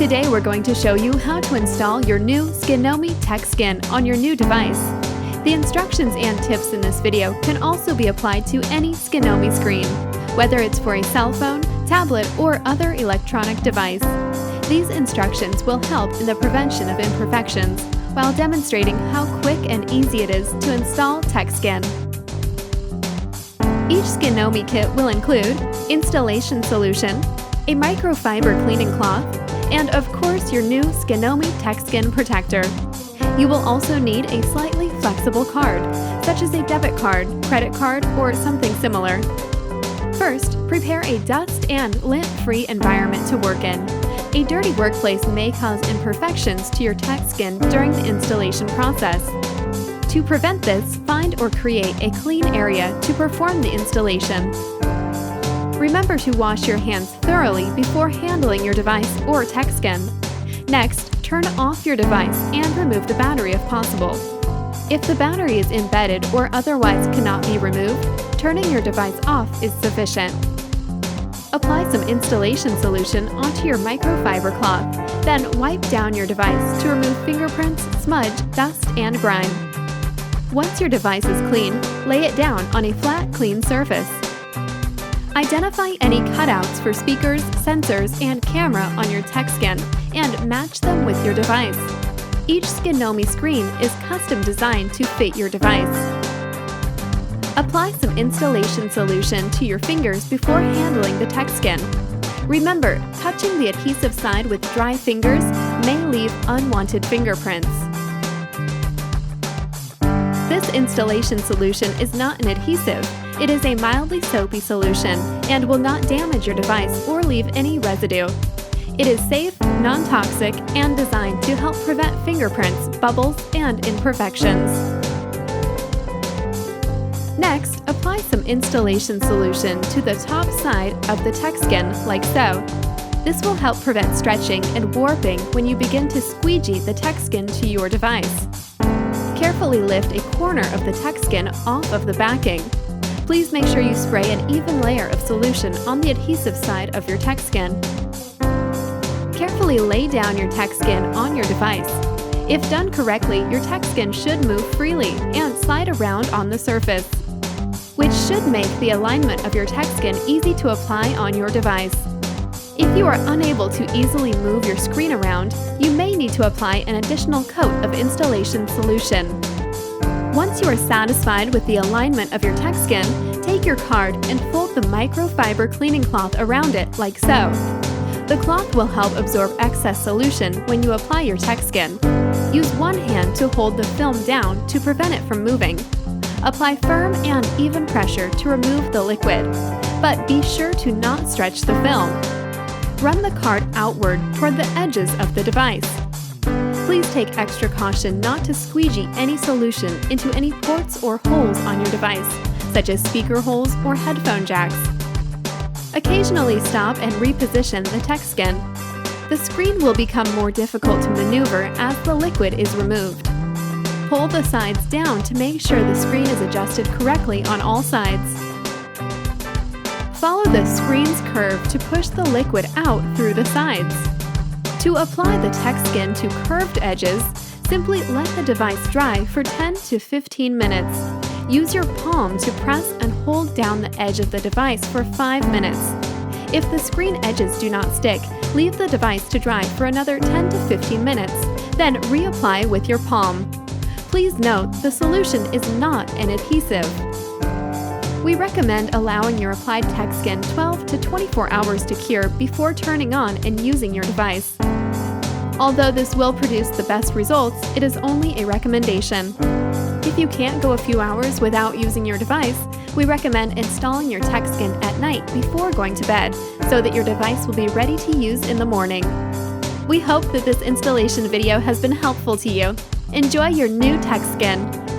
Today we're going to show you how to install your new Skinomi TechSkin on your new device. The instructions and tips in this video can also be applied to any Skinomi screen, whether it's for a cell phone, tablet, or other electronic device. These instructions will help in the prevention of imperfections while demonstrating how quick and easy it is to install TechSkin. Each Skinomi kit will include installation solution, a microfiber cleaning cloth, and of course your new Skinomi TechSkin protector. You will also need a slightly flexible card, such as a debit card, credit card, or something similar. First, prepare a dust and lint-free environment to work in. A dirty workplace may cause imperfections to your TechSkin during the installation process. To prevent this, find or create a clean area to perform the installation. Remember to wash your hands thoroughly before handling your device or TechSkin. Next, turn off your device and remove the battery if possible. If the battery is embedded or otherwise cannot be removed, turning your device off is sufficient. Apply some installation solution onto your microfiber cloth, then wipe down your device to remove fingerprints, smudge, dust, and grime. Once your device is clean, lay it down on a flat, clean surface. Identify any cutouts for speakers, sensors, and camera on your TechSkin and match them with your device. Each Skinomi screen is custom designed to fit your device. Apply some installation solution to your fingers before handling the TechSkin. Remember, touching the adhesive side with dry fingers may leave unwanted fingerprints. This installation solution is not an adhesive. It is a mildly soapy solution and will not damage your device or leave any residue. It is safe, non-toxic, and designed to help prevent fingerprints, bubbles, and imperfections. Next, apply some installation solution to the top side of the TechSkin, like so. This will help prevent stretching and warping when you begin to squeegee the TechSkin to your device. Carefully lift a corner of the TechSkin off of the backing. Please make sure you spray an even layer of solution on the adhesive side of your TechSkin. Carefully lay down your TechSkin on your device. If done correctly, your TechSkin should move freely and slide around on the surface, which should make the alignment of your TechSkin easy to apply on your device. If you are unable to easily move your screen around, you may need to apply an additional coat of installation solution. Once you are satisfied with the alignment of your TechSkin, take your card and fold the microfiber cleaning cloth around it like so. The cloth will help absorb excess solution when you apply your TechSkin. Use one hand to hold the film down to prevent it from moving. Apply firm and even pressure to remove the liquid, but be sure to not stretch the film. Run the card outward toward the edges of the device. Please take extra caution not to squeegee any solution into any ports or holes on your device, such as speaker holes or headphone jacks. Occasionally stop and reposition the TechSkin. The screen will become more difficult to maneuver as the liquid is removed. Pull the sides down to make sure the screen is adjusted correctly on all sides. Follow the screen's curve to push the liquid out through the sides. To apply the TechSkin to curved edges, simply let the device dry for 10 to 15 minutes. Use your palm to press and hold down the edge of the device for 5 minutes. If the screen edges do not stick, leave the device to dry for another 10 to 15 minutes, then reapply with your palm. Please note, the solution is not an adhesive. We recommend allowing your applied TechSkin 12 to 24 hours to cure before turning on and using your device. Although this will produce the best results, it is only a recommendation. If you can't go a few hours without using your device, we recommend installing your TechSkin at night before going to bed so that your device will be ready to use in the morning. We hope that this installation video has been helpful to you. Enjoy your new TechSkin!